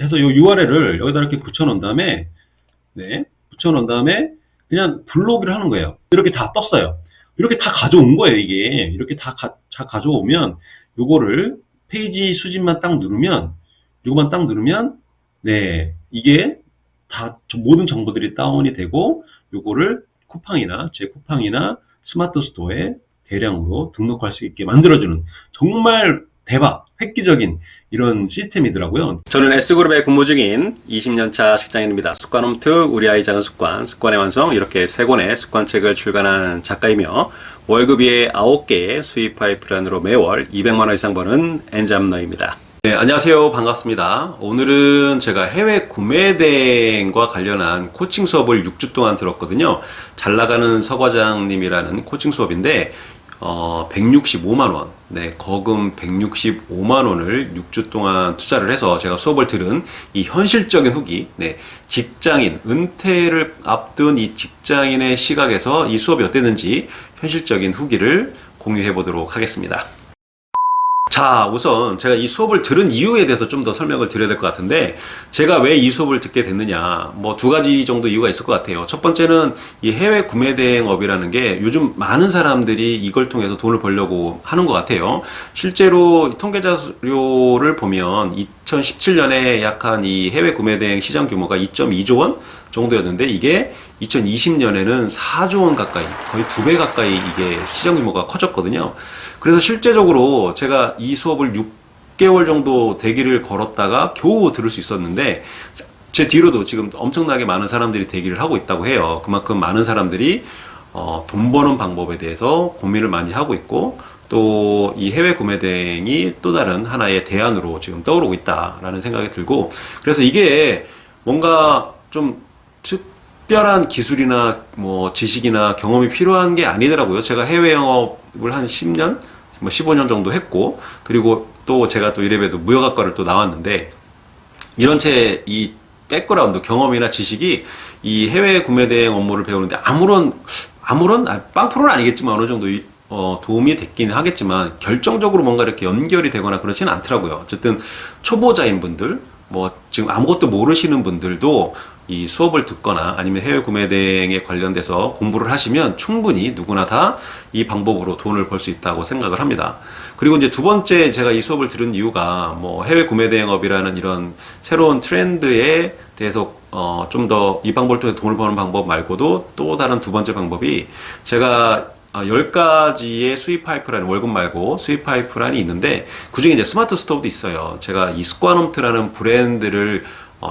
해서 요 URL을 여기다 이렇게 붙여놓은 다음에, 네, 붙여놓은 다음에 그냥 블로그를 하는 거예요. 이렇게 다 떴어요. 이렇게 다 가져온 거예요, 이게. 이렇게 다 가져오면, 요거를 페이지 수집만 딱 누르면, 요거만 딱 누르면, 네, 이게 다 모든 정보들이 다운이 되고, 요거를 쿠팡이나 제 쿠팡이나 스마트 스토어에 대량으로 등록할 수 있게 만들어주는 정말 대박, 획기적인 이런 시스템이더라고요. 저는 S그룹에 근무 중인 20년차 직장인입니다. 습관홈트, 우리 아이 작은 습관, 습관의 완성, 이렇게 3권의 습관책을 출간한 작가이며 월급이 9개의 수입 파이프라인으로 매월 200만원 이상 버는 엔잡너입니다. 네, 안녕하세요. 반갑습니다. 오늘은 제가 해외 구매 대행과 관련한 코칭 수업을 6주 동안 들었거든요. 잘 나가는 서과장님이라는 코칭 수업인데 165만원, 네, 거금 165만원을 6주 동안 투자를 해서 제가 수업을 들은 이 현실적인 후기, 네, 직장인, 은퇴를 앞둔 이 직장인의 시각에서 이 수업이 어땠는지 현실적인 후기를 공유해 보도록 하겠습니다. 자, 우선 제가 이 수업을 들은 이유에 대해서 좀 더 설명을 드려야 될 것 같은데, 제가 왜 이 수업을 듣게 됐느냐, 뭐 2가지 정도 이유가 있을 것 같아요. 첫 번째는 이 해외 구매 대행업이라는 게 요즘 많은 사람들이 이걸 통해서 돈을 벌려고 하는 것 같아요. 실제로 통계 자료를 보면 2017년에 약 한 이 해외 구매 대행 시장 규모가 2.2조 원 정도였는데, 이게 2020년에는 4조 원 가까이, 거의 2배 가까이 이게 시장 규모가 커졌거든요. 그래서 실제적으로 제가 이 수업을 6개월 정도 대기를 걸었다가 겨우 들을 수 있었는데, 제 뒤로도 지금 엄청나게 많은 사람들이 대기를 하고 있다고 해요. 그만큼 많은 사람들이 돈 버는 방법에 대해서 고민을 많이 하고 있고, 또 이 해외 구매 대행이 또 다른 하나의 대안으로 지금 떠오르고 있다라는 생각이 들고, 그래서 이게 뭔가 좀 특별한 기술이나 뭐 지식이나 경험이 필요한 게 아니더라고요. 제가 해외 영업을 한 10년, 뭐 15년 정도 했고, 그리고 또 제가 또 이래봬도 무역학과를 또 나왔는데, 이런 제 이 백그라운드 경험이나 지식이 이 해외 구매 대행 업무를 배우는데 아무런 빵프로는 아니겠지만 어느 정도 도움이 됐긴 하겠지만, 결정적으로 뭔가 이렇게 연결이 되거나 그렇지는 않더라고요. 어쨌든 초보자인 분들, 뭐 지금 아무것도 모르시는 분들도 이 수업을 듣거나 아니면 해외 구매 대행에 관련돼서 공부를 하시면 충분히 누구나 다 이 방법으로 돈을 벌 수 있다고 생각을 합니다. 그리고 이제 두 번째 제가 이 수업을 들은 이유가, 뭐 해외 구매 대행업이라는 이런 새로운 트렌드에 대해서 좀 더 이 방법을 통해 돈을 버는 방법 말고도 또 다른 두 번째 방법이, 제가 10가지의 수입 파이프라인, 월급 말고 수입 파이프라인이 있는데, 그 중에 이제 스마트 스토어도 있어요. 제가 이 습관홈트라는 브랜드를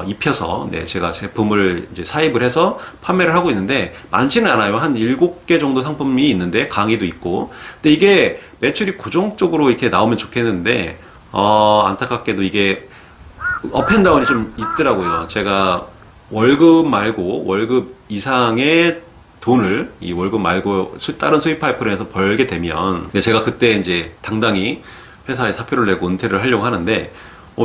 입혀서, 네, 제가 제품을 이제 사입을 해서 판매를 하고 있는데, 많지는 않아요. 한 7개 정도 상품이 있는데, 강의도 있고. 근데 이게 매출이 고정적으로 이렇게 나오면 좋겠는데, 안타깝게도 이게 업앤다운이 좀 있더라고요. 제가 월급 말고 월급 이상의 돈을 이 월급 말고 다른 수입 파이프라인에서 벌게 되면, 근데 제가 그때 이제 당당히 회사에 사표를 내고 은퇴를 하려고 하는데,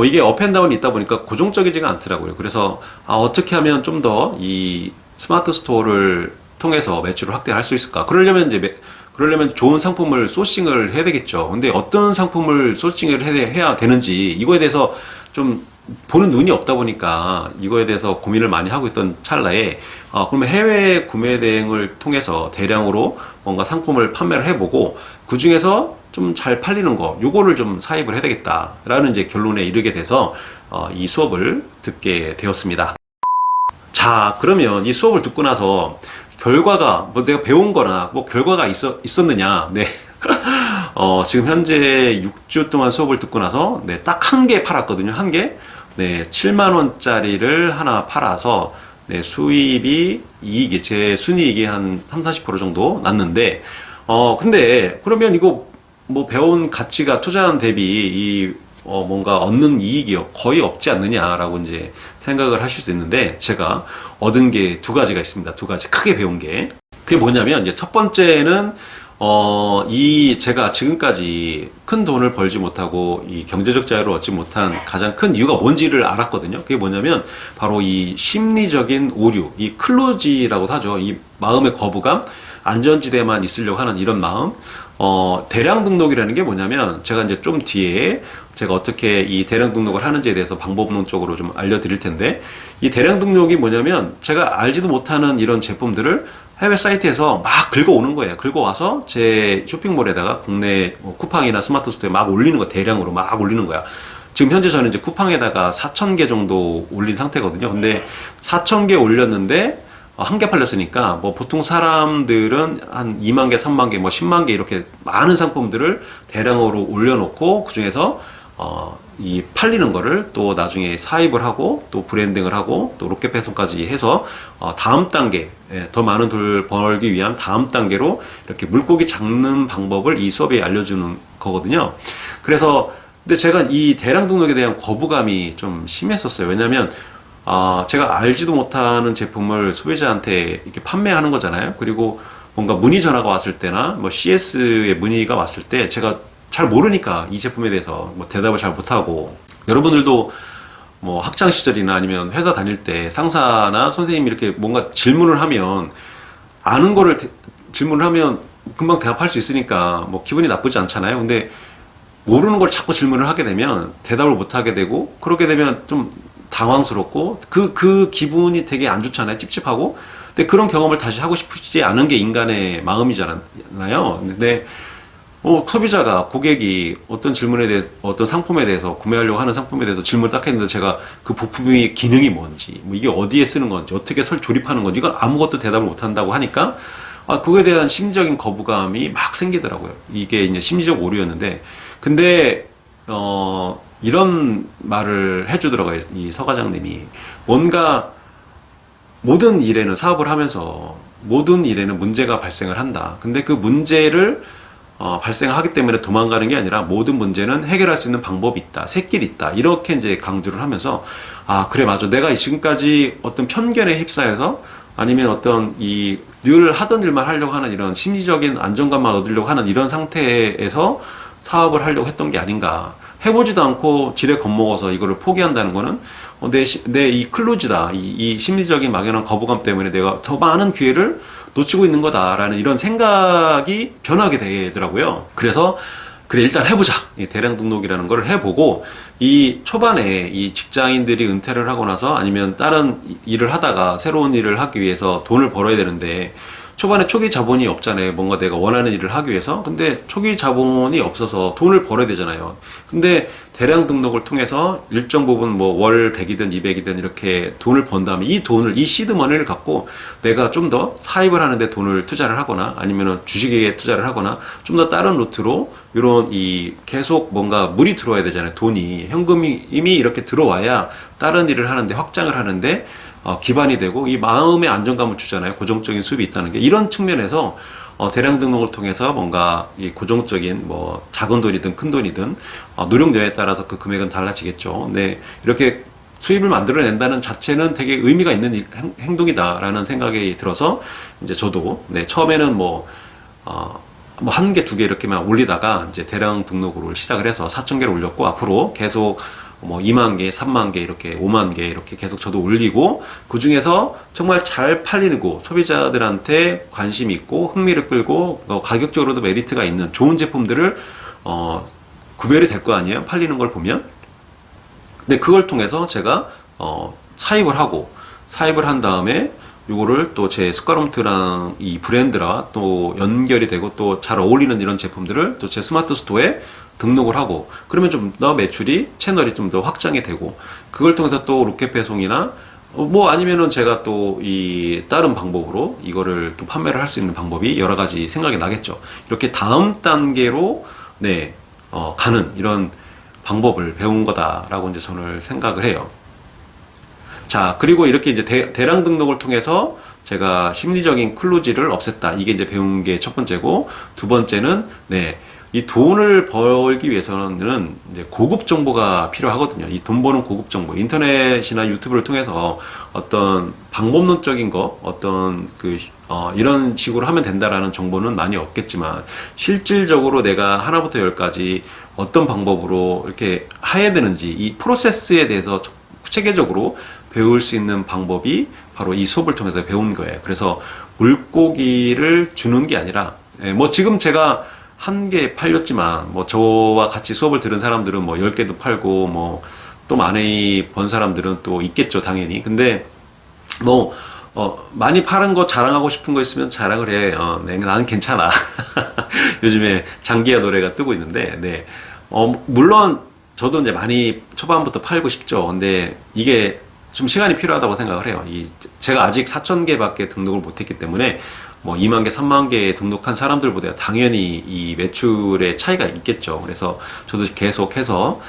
이게 업앤다운이 있다 보니까 고정적이지가 않더라고요. 그래서 어떻게 하면 좀 더 이 스마트 스토어를 통해서 매출을 확대할 수 있을까? 그러려면 좋은 상품을 소싱을 해야 되겠죠. 근데 어떤 상품을 소싱을 해야 되는지, 이거에 대해서 좀 보는 눈이 없다 보니까 이거에 대해서 고민을 많이 하고 있던 찰나에, 그러면 해외 구매 대행을 통해서 대량으로 뭔가 상품을 판매를 해보고, 그 중에서 좀 잘 팔리는 거, 요거를 좀 사입을 해야 되겠다라는 이제 결론에 이르게 돼서 이 수업을 듣게 되었습니다. 자, 그러면 이 수업을 듣고 나서 결과가, 뭐 내가 배운 거나 뭐 결과가 있었느냐? 네. 지금 현재 6주 동안 수업을 듣고 나서, 네, 딱 1개 팔았거든요. 1개. 네, 7만원짜리를 하나 팔아서, 네, 이익이, 제 순이익이 한 30-40% 정도 났는데, 근데, 그러면 이거, 뭐, 배운 가치가 투자한 대비 뭔가 얻는 이익이 거의 없지 않느냐라고 이제 생각을 하실 수 있는데, 제가 얻은 게 2가지가 있습니다. 2가지. 크게 배운 게. 그게 뭐냐면, 이제 첫 번째는, 제가 지금까지 큰 돈을 벌지 못하고 이 경제적 자유를 얻지 못한 가장 큰 이유가 뭔지를 알았거든요. 그게 뭐냐면 바로 이 심리적인 오류, 이 클로지라고 하죠. 이 마음의 거부감, 안전지대만 있으려고 하는 이런 마음. 대량 등록이라는 게 뭐냐면, 제가 이제 좀 뒤에 제가 어떻게 이 대량 등록을 하는지에 대해서 방법론적으로 좀 알려드릴 텐데, 이 대량 등록이 뭐냐면 제가 알지도 못하는 이런 제품들을 해외 사이트에서 막 긁어오는 거예요. 긁어와서 제 쇼핑몰에다가 국내 쿠팡이나 스마트 스토어에 막 올리는 거, 대량으로 막 올리는 거야. 지금 현재 저는 이제 쿠팡에다가 4,000개 정도 올린 상태거든요. 근데 4,000개 올렸는데 한 개 팔렸으니까 뭐 보통 사람들은 한 2만 개, 3만 개, 뭐 10만 개 이렇게 많은 상품들을 대량으로 올려놓고 그 중에서 이 팔리는 거를 또 나중에 사입을 하고 또 브랜딩을 하고 또 로켓 배송까지 해서 다음 단계, 더 많은 돈을 벌기 위한 다음 단계로 이렇게 물고기 잡는 방법을 이 수업에 알려주는 거거든요. 그래서 근데 제가 이 대량 등록에 대한 거부감이 좀 심했었어요. 왜냐면 제가 알지도 못하는 제품을 소비자한테 이렇게 판매하는 거잖아요. 그리고 뭔가 문의 전화가 왔을 때나 뭐 CS의 문의가 왔을 때 제가 잘 모르니까 이 제품에 대해서 뭐 대답을 잘 못하고, 여러분들도 뭐 학창 시절이나 아니면 회사 다닐 때 상사나 선생님이 이렇게 뭔가 질문을 하면 아는 거를 질문을 하면 금방 대답할 수 있으니까 뭐 기분이 나쁘지 않잖아요. 근데 모르는 걸 자꾸 질문을 하게 되면 대답을 못 하게 되고, 그렇게 되면 좀 당황스럽고 그 기분이 되게 안 좋잖아요. 찝찝하고. 근데 그런 경험을 다시 하고 싶지 않은 게 인간의 마음이잖아요. 근데 소비자가, 고객이 어떤 질문에 대해서, 어떤 상품에 대해서, 구매하려고 하는 상품에 대해서 질문을 딱 했는데 제가 그 부품의 기능이 뭔지, 뭐 이게 어디에 쓰는 건지, 어떻게 조립하는 건지, 이걸 아무것도 대답을 못 한다고 하니까 그거에 대한 심리적인 거부감이 막 생기더라고요. 이게 이제 심리적 오류였는데, 근데 이런 말을 해주더라고요. 이 서 과장님이. 뭔가 모든 일에는, 사업을 하면서 모든 일에는 문제가 발생을 한다. 근데 그 문제를 발생하기 때문에 도망가는 게 아니라 모든 문제는 해결할 수 있는 방법이 있다, 샛길이 있다, 이렇게 이제 강조를 하면서 그래, 맞아, 내가 지금까지 어떤 편견에 휩싸여서 아니면 어떤 늘 하던 일만 하려고 하는 이런 심리적인 안정감만 얻으려고 하는 이런 상태에서 사업을 하려고 했던 게 아닌가. 해보지도 않고 지레 겁먹어서 이거를 포기한다는 거는 내 이 클로즈다, 이 심리적인 막연한 거부감 때문에 내가 더 많은 기회를 놓치고 있는 거다라는 이런 생각이 변하게 되더라고요. 그래서 그래, 일단 해보자. 이 대량 등록이라는 걸 해보고, 이 초반에 이 직장인들이 은퇴를 하고 나서 아니면 다른 일을 하다가 새로운 일을 하기 위해서 돈을 벌어야 되는데, 초반에 초기 자본이 없잖아요. 뭔가 내가 원하는 일을 하기 위해서. 근데 초기 자본이 없어서 돈을 벌어야 되잖아요. 근데 대량 등록을 통해서 일정 부분 뭐 월 100이든 200이든 이렇게 돈을 번 다음에 이 돈을, 이 시드머니를 갖고 내가 좀 더 사입을 하는데 돈을 투자를 하거나 아니면 주식에 투자를 하거나 좀 더 다른 루트로 이런 계속 뭔가 물이 들어와야 되잖아요. 돈이, 현금이 이미 이렇게 들어와야 다른 일을 하는데, 확장을 하는데 기반이 되고 이 마음의 안정감을 주잖아요. 고정적인 수입이 있다는 게. 이런 측면에서 대량 등록을 통해서 뭔가 이 고정적인 뭐 작은 돈이든 큰 돈이든 노력량에 따라서 그 금액은 달라지겠죠. 근데 이렇게 수입을 만들어낸다는 자체는 되게 의미가 있는 행동이다라는 생각이 들어서 이제 저도 처음에는 뭐 한 개, 두 개 이렇게만 올리다가 이제 대량 등록으로 시작을 해서 4,000개를 올렸고, 앞으로 계속 뭐 2만 개, 3만 개, 이렇게 5만 개 이렇게 계속 저도 올리고, 그 중에서 정말 잘 팔리고 소비자들한테 관심이 있고 흥미를 끌고 가격적으로도 메리트가 있는 좋은 제품들을 구별이 될 거 아니에요, 팔리는 걸 보면. 근데 그걸 통해서 제가 사입을 한 다음에 요거를 또 제 스카롬트랑 이 브랜드랑 또 연결이 되고 또 잘 어울리는 이런 제품들을 또 제 스마트 스토어에 등록을 하고, 그러면 좀 더 매출이, 채널이 좀 더 확장이 되고, 그걸 통해서 또 로켓 배송이나 뭐 아니면은 제가 또 다른 방법으로 이거를 또 판매를 할 수 있는 방법이 여러 가지 생각이 나겠죠. 이렇게 다음 단계로 가는 이런 방법을 배운 거다라고 이제 저는 생각을 해요. 자, 그리고 이렇게 이제 대량 등록을 통해서 제가 심리적인 클로즈를 없앴다. 이게 이제 배운 게 첫 번째고, 두 번째는 이 돈을 벌기 위해서는 이제 고급 정보가 필요하거든요. 이 돈 버는 고급 정보, 인터넷이나 유튜브를 통해서 어떤 방법론적인 거, 이런 식으로 하면 된다라는 정보는 많이 없겠지만, 실질적으로 내가 하나부터 열까지 어떤 방법으로 이렇게 해야 되는지, 이 프로세스에 대해서 체계적으로 배울 수 있는 방법이 바로 이 수업을 통해서 배운 거예요. 그래서 물고기를 주는 게 아니라, 뭐 지금 제가 한 개 팔렸지만 뭐 저와 같이 수업을 들은 사람들은 뭐 10개도 팔고 뭐 또 많이 번 사람들은 또 있겠죠, 당연히. 근데 뭐 많이 파는 거 자랑하고 싶은 거 있으면 자랑을 해. 네, 나는 괜찮아. 요즘에 장기야 노래가 뜨고 있는데, 네. 물론 저도 이제 많이 초반부터 팔고 싶죠. 근데 이게 좀 시간이 필요하다고 생각을 해요. 제가 아직 4,000개밖에 등록을 못했기 때문에 뭐 2만 개, 3만 개 등록한 사람들보다 당연히 이 매출의 차이가 있겠죠. 그래서 저도 계속해서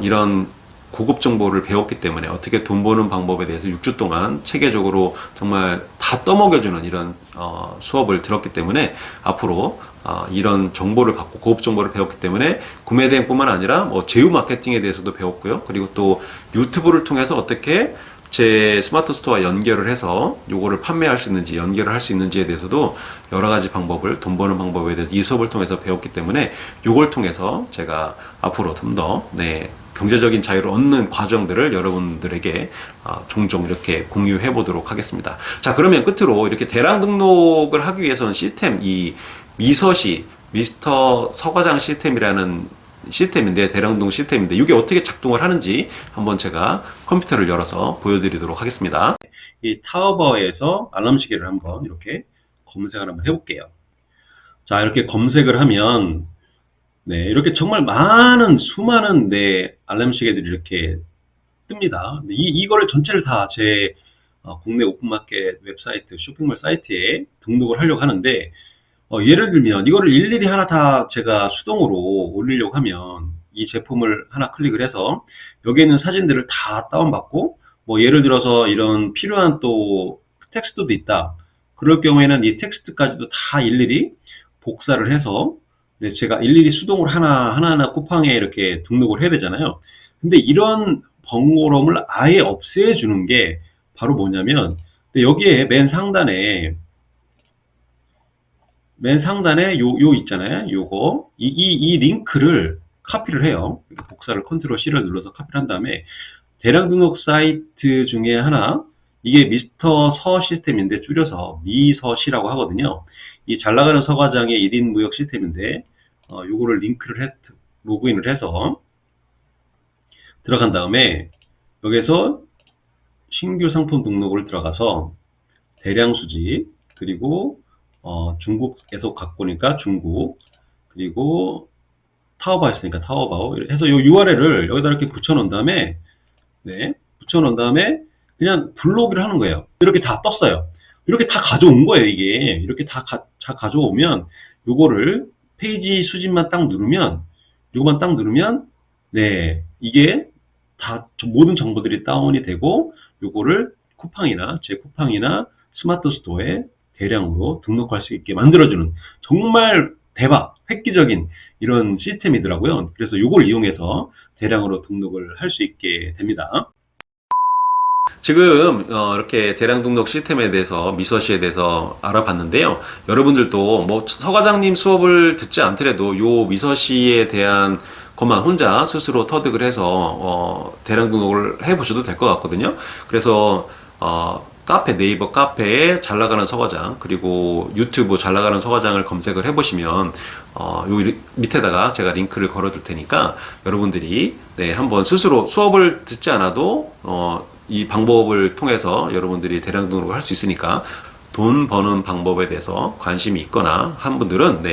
이런 고급 정보를 배웠기 때문에 어떻게 돈 버는 방법에 대해서 6주 동안 체계적으로 정말 다 떠먹여주는 이런 수업을 들었기 때문에 앞으로 이런 정보를 갖고 고급 정보를 배웠기 때문에 구매 대행뿐만 아니라 뭐 제휴 마케팅에 대해서도 배웠고요. 그리고 또 유튜브를 통해서 어떻게 제 스마트 스토어와 연결을 해서 요거를 판매할 수 있는지 연결을 할 수 있는지에 대해서도 여러 가지 방법을 돈 버는 방법에 대해서 이 수업을 통해서 배웠기 때문에 요걸 통해서 제가 앞으로 좀 더 경제적인 자유를 얻는 과정들을 여러분들에게 종종 이렇게 공유해 보도록 하겠습니다. 자, 그러면 끝으로 이렇게 대량 등록을 하기 위해서는 시스템, 이 미서시, 미스터 서과장 시스템이라는 시스템인데, 대량 등록 시스템인데 이게 어떻게 작동을 하는지 한번 제가 컴퓨터를 열어서 보여드리도록 하겠습니다. 이 타오바오에서 알람 시계를 한번 이렇게 검색을 한번 해볼게요. 자, 이렇게 검색을 하면 네, 이렇게 정말 수많은 알람 시계들이 이렇게 뜹니다. 이거를 전체를 다 제 국내 오픈마켓 웹사이트, 쇼핑몰 사이트에 등록을 하려고 하는데, 예를 들면 이거를 일일이 하나 다 제가 수동으로 올리려고 하면 이 제품을 하나 클릭을 해서 여기 있는 사진들을 다 다운받고, 뭐 예를 들어서 이런 필요한 또 텍스트도 있다. 그럴 경우에는 이 텍스트까지도 다 일일이 복사를 해서 제가 일일이 수동으로 하나하나 쿠팡에 이렇게 등록을 해야 되잖아요. 근데 이런 번거로움을 아예 없애주는 게 바로 뭐냐면, 여기에 맨 상단에 요 있잖아요. 요거. 이 링크를 카피를 해요. 복사를 컨트롤 C를 눌러서 카피를 한 다음에 대량 등록 사이트 중에 하나, 이게 미스터 서 시스템인데 줄여서 미서시라고 하거든요. 이 잘 나가는 서과장의 1인 무역 시스템인데, 요거를 로그인을 해서 들어간 다음에 여기서 신규 상품 등록을 들어가서 대량 수집, 그리고 중국에서 갖고 오니까 중국, 그리고 타오바오 했으니까 타오바오 해서 요 URL을 여기다 이렇게 붙여놓은 다음에 그냥 불러오기를 하는 거예요. 이렇게 다 떴어요. 이렇게 다 가져온 거예요. 이게 이렇게 다 가져오면 요거를 페이지 수집만 딱 누르면, 요거만 딱 누르면 이게 다 모든 정보들이 다운이 되고 요거를 제 쿠팡이나 스마트 스토어에 대량으로 등록할 수 있게 만들어주는 정말 대박, 획기적인 이런 시스템이더라고요. 그래서 요걸 이용해서 대량으로 등록을 할 수 있게 됩니다. 지금 이렇게 대량 등록 시스템에 대해서, 미서시에 대해서 알아봤는데요. 여러분들도 뭐 서과장님 수업을 듣지 않더라도 요 미서시에 대한 것만 혼자 스스로 터득을 해서 대량 등록을 해보셔도 될 것 같거든요. 그래서 네이버 카페에 잘 나가는 서과장, 그리고 유튜브 잘 나가는 서과장을 검색을 해보시면 요 밑에다가 제가 링크를 걸어둘 테니까 여러분들이 한번 스스로 수업을 듣지 않아도 이 방법을 통해서 여러분들이 대량 등록을 할 수 있으니까, 돈 버는 방법에 대해서 관심이 있거나 한 분들은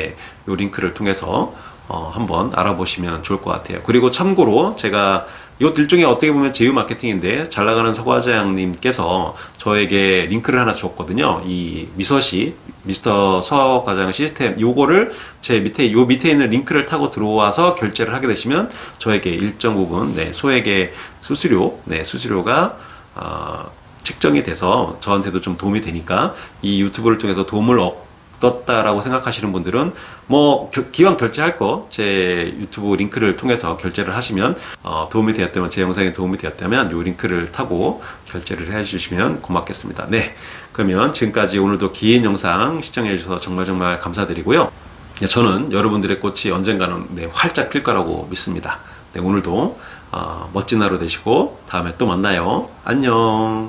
요 링크를 통해서 한번 알아보시면 좋을 것 같아요. 그리고 참고로 제가 이것 일종의 어떻게 보면 제휴 마케팅인데, 잘 나가는 서과장님께서 저에게 링크를 하나 줬거든요. 이 미서시, 미스터 서과장 시스템, 요거를 요 밑에 있는 링크를 타고 들어와서 결제를 하게 되시면 저에게 일정 부분, 소액의 수수료가 책정이 돼서 저한테도 좀 도움이 되니까, 이 유튜브를 통해서 도움을 얻었다라고 생각하시는 분들은 뭐 기왕 결제할 거 제 유튜브 링크를 통해서 결제를 하시면, 도움이 되었다면, 제 영상에 도움이 되었다면 요 링크를 타고 결제를 해주시면 고맙겠습니다. 그러면 지금까지 오늘도 긴 영상 시청해 주셔서 정말 감사드리고요. 저는 여러분들의 꽃이 언젠가는 활짝 필 거라고 믿습니다. 오늘도 멋진 하루 되시고 다음에 또 만나요. 안녕.